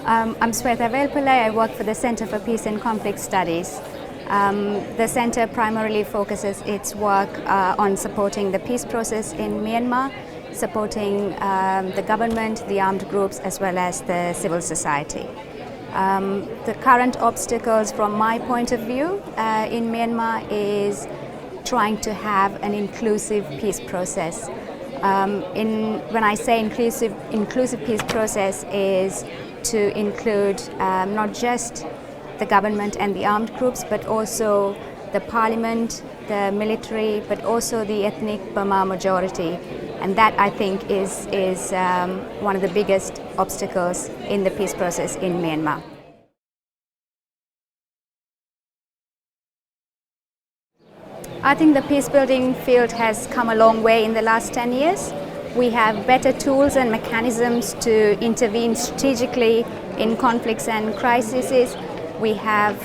I'm Sweta Velpillay. I work for the Center for Peace and Conflict Studies. The center primarily focuses its work on supporting the peace process in Myanmar, supporting the government, the armed groups, as well as the civil society. The current obstacles from my point of view in Myanmar is trying to have an inclusive peace process. When I say inclusive peace process is to include not just the government and the armed groups, but also the parliament, the military, but also the ethnic Burma majority. And that, I think, is one of the biggest obstacles in the peace process in Myanmar. I think the peace-building field has come a long way in the last 10 years. We have better tools and mechanisms to intervene strategically in conflicts and crises. We have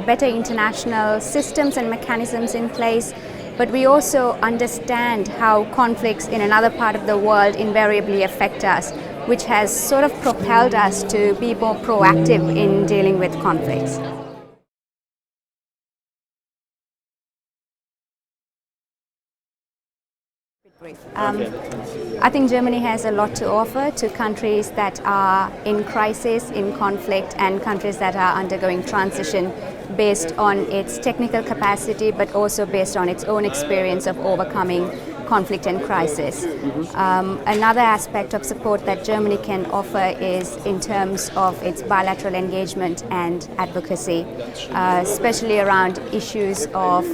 better international systems and mechanisms in place, but we also understand how conflicts in another part of the world invariably affect us, which has sort of propelled us to be more proactive in dealing with conflicts. I think Germany has a lot to offer to countries that are in crisis, in conflict, and countries that are undergoing transition based on its technical capacity, but also based on its own experience of overcoming conflict and crisis. Another aspect of support that Germany can offer is in terms of its bilateral engagement and advocacy, especially around issues of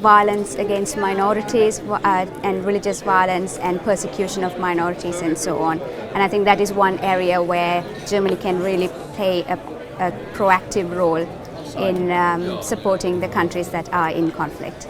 violence against minorities and religious violence and persecution of minorities and so on. And I think that is one area where Germany can really play a proactive role in supporting the countries that are in conflict.